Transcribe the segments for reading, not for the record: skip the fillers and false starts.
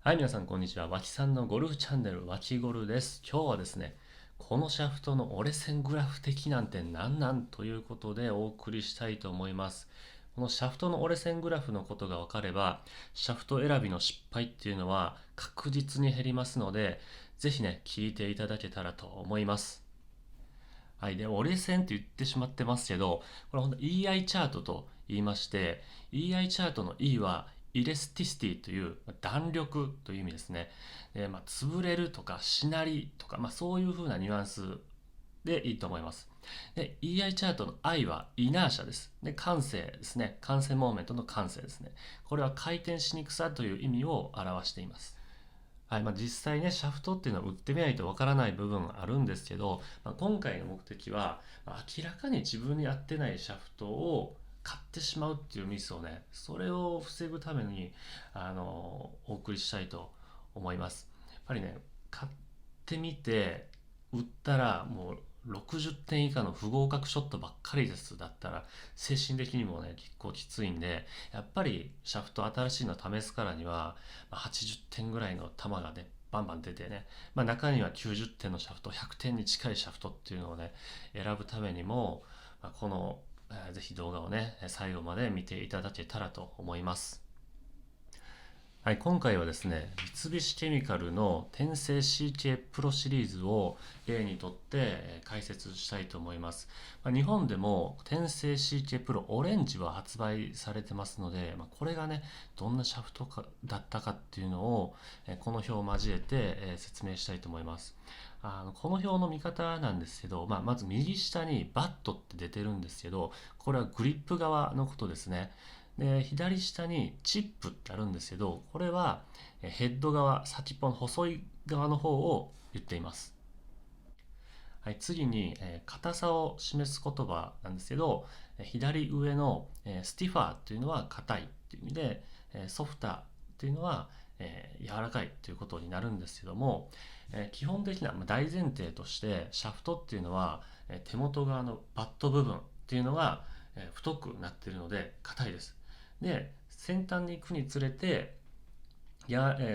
はい、皆さん、こんにちは。わちさんのゴルフチャンネル、わちゴルです。今日はですね、このシャフトの折れ線グラフ的なんて何なんということでお送りしたいと思います。このシャフトの折れ線グラフのことが分かれば、シャフト選びの失敗っていうのは確実に減りますので、ぜひね、聞いていただけたらと思います。はい。で、折れ線って言ってしまってますけど、これ本当 EI チャートと言いまして、EI チャートの E はイレスティシティという弾力という意味ですね。で、潰れるとかしなりとか、そういう風なニュアンスでいいと思います。で、EI チャートの I はイナーシャです。で、感性ですね。感性モーメントの感性ですね。これは回転しにくさという意味を表しています。はい。実際ね、シャフトっていうのは打ってみないとわからない部分あるんですけど、今回の目的は、明らかに自分に合ってないシャフトを買ってしまうっていうミスをね、それを防ぐために、お送りしたいと思います。やっぱりね、買ってみて、打ったらもう60点以下の不合格ショットばっかりですだったら、精神的にもね、結構きついんで、やっぱりシャフト新しいの試すからには、80点ぐらいの球がね、バンバン出てね、中には90点のシャフト、100点に近いシャフトっていうのをね、選ぶためにも、この、ぜひ動画をね、最後まで見ていただけたらと思います。はい、今回はですね、三菱ケミカルの天性 CK プロシリーズを例にとって解説したいと思います。日本でも天性 CK プロオレンジは発売されてますので、これがね、どんなシャフトかだったかっていうのをこの表を交えて説明したいと思います。この表の見方なんですけど、まず右下にバットって出てるんですけど、これはグリップ側のことですね。で、左下にチップってあるんですけど、これはヘッド側、先っぽの細い側の方を言っています。はい、次に、硬さを示す言葉なんですけど、左上の、スティファーっていうのは硬いっていう意味で、ソフターっていうのは、柔らかいということになるんですけども、基本的な大前提としてシャフトっていうのは、手元側のバット部分っていうのが、太くなっているので硬いです。で、先端に行くにつれて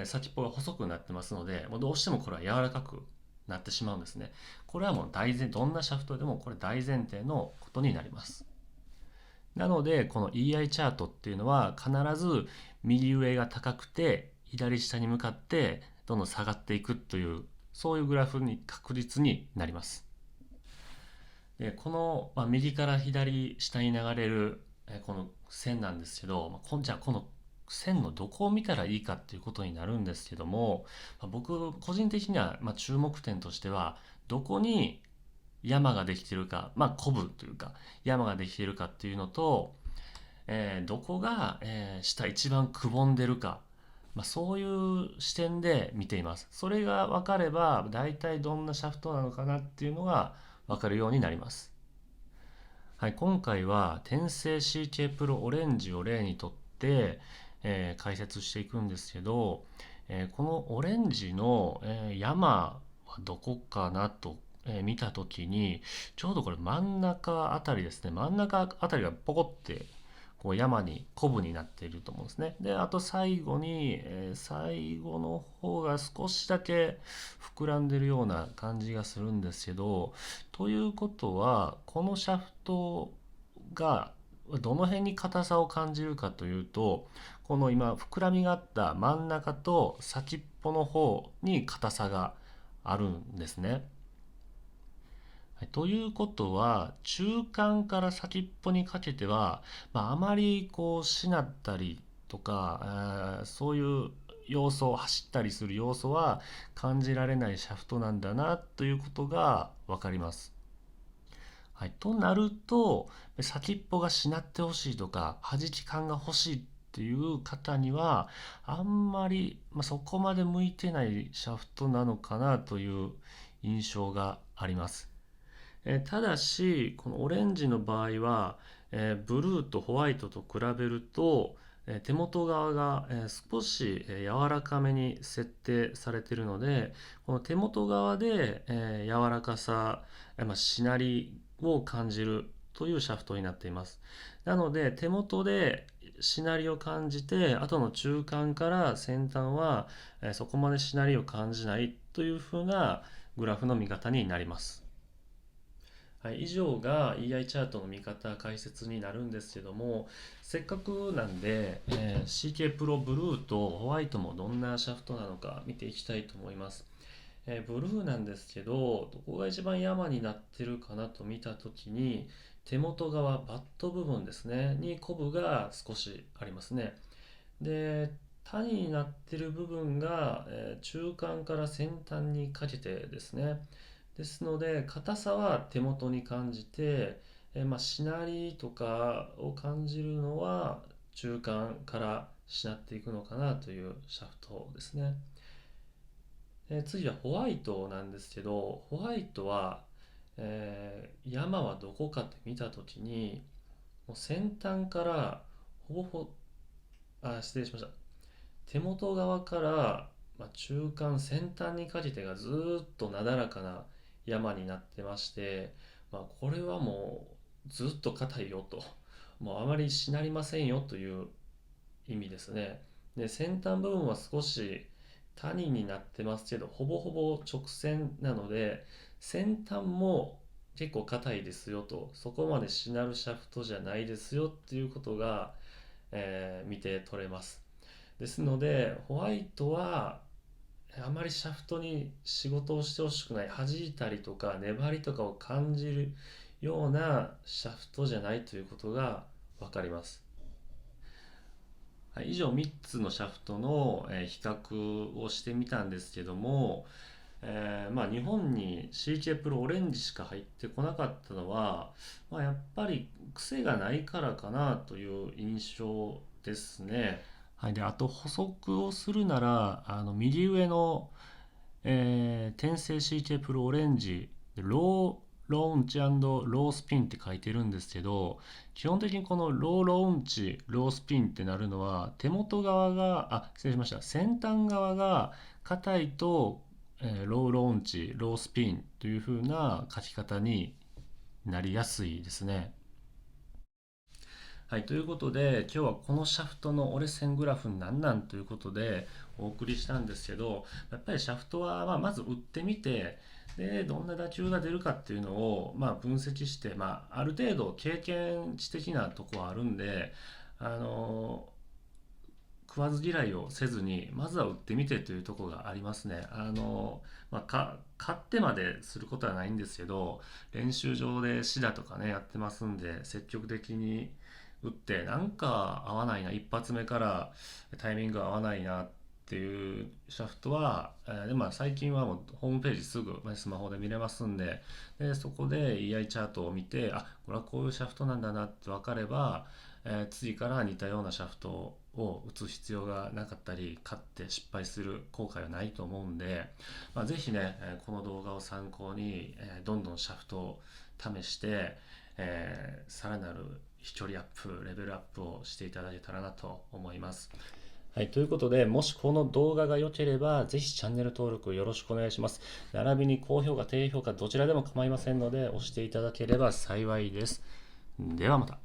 先っぽが細くなってますので、もうどうしてもこれは柔らかくなってしまうんですね。これはもうどんなシャフトでもこれ大前提のことになります。なので、この EI チャートっていうのは必ず右上が高くて左下に向かってどんどん下がっていくという、そういうグラフに確実になります。で、この、右から左下に流れるこの線なんですけど、じゃあこの線のどこを見たらいいかっていうことになるんですけども、僕個人的には注目点としては、どこに山ができてるか、コブというか山ができてるかっていうのと、どこが、下一番くぼんでるか、そういう視点で見ています。それが分かれば、大体どんなシャフトなのかなっていうのが分かるようになります。はい、今回は天性 CK プロオレンジを例にとって、解説していくんですけど、このオレンジの、山はどこかなと、見たときに、ちょうどこれ真ん中あたりですね。真ん中あたりがポコってこう山にコブになっていると思うんですね。で、あと最後に、最後の方が少しだけ膨らんでるような感じがするんですけど、ということは、このシャフトがどの辺に硬さを感じるかというと、この今膨らみがあった真ん中と先っぽの方に硬さがあるんですね。はい、ということは、中間から先っぽにかけては、あまりこうしなったりとか、そういう要素、走ったりする要素は感じられないシャフトなんだなということがわかります。はい、となると、先っぽがしなってほしいとか、弾き感が欲しいっていう方には、あんまり、そこまで向いてないシャフトなのかなという印象があります。ただし、このオレンジの場合は、ブルーとホワイトと比べると、手元側が、少し、柔らかめに設定されているので、この手元側で、柔らかさ、しなりを感じるというシャフトになっています。なので、手元でしなりを感じて、あとの中間から先端はそこまでしなりを感じないというふうなグラフの見方になります。はい、以上が EI チャートの見方解説になるんですけども、せっかくなんで、CK プロブルーとホワイトもどんなシャフトなのか見ていきたいと思います。ブルーなんですけど、どこが一番山になってるかなと見たときに、手元側、バット部分ですね、にコブが少しありますね。で、谷になってる部分が、中間から先端にかけてですね。ですので、硬さは手元に感じて、しなりとかを感じるのは中間からしなっていくのかなというシャフトですね。次はホワイトなんですけど、ホワイトは、山はどこかって見たときに、もう先端からほぼほ失礼しました。手元側から、中間先端にかけてがずーっとなだらかな山になってまして、これはもうずっと硬いよと、もうあまりしなりませんよという意味ですね。で、先端部分は少し谷になってますけど、ほぼほぼ直線なので、先端も結構硬いですよと、そこまでしなるシャフトじゃないですよっていうことが、見て取れます。ですので、ホワイトはあまりシャフトに仕事をしてほしくない、弾いたりとか粘りとかを感じるようなシャフトじゃないということが分かります。はい、以上3つのシャフトの比較をしてみたんですけども、日本に CK プロオレンジしか入ってこなかったのは、やっぱり癖がないからかなという印象ですね。はい、であと補足をするなら右上の、転生 CK プロオレンジローローンチロースピンって書いてるんですけど、基本的にこのローローンチロースピンってなるのは手元側が失礼しました、先端側が硬いと、ローローンチロースピンという風な書き方になりやすいですね。はい、ということで今日はこのシャフトの折れ線グラフなんなんということでお送りしたんですけど、やっぱりシャフトはまず打ってみて、でどんな打球が出るかっていうのを分析して、ある程度経験値的なとこはあるんで、あの食わず嫌いをせずにまずは打ってみてというところがありますね。勝ってまですることはないんですけど、練習場でシダとかねやってますんで、積極的に打ってなんか合わないな、一発目からタイミング合わないなっていうシャフトは、最近はもうホームページすぐ、スマホで見れますんで、そこで EI チャートを見て、これはこういうシャフトなんだなって分かれば、次から似たようなシャフトを打つ必要がなかったり、勝って失敗する後悔はないと思うんで、ぜひね、この動画を参考に、どんどんシャフトを試して、さらなる飛距離アップ、レベルアップをしていただけたらなと思います。はい、ということで、もしこの動画が良ければ、ぜひチャンネル登録よろしくお願いします。並びに高評価、低評価、どちらでも構いませんので、押していただければ幸いです。ではまた。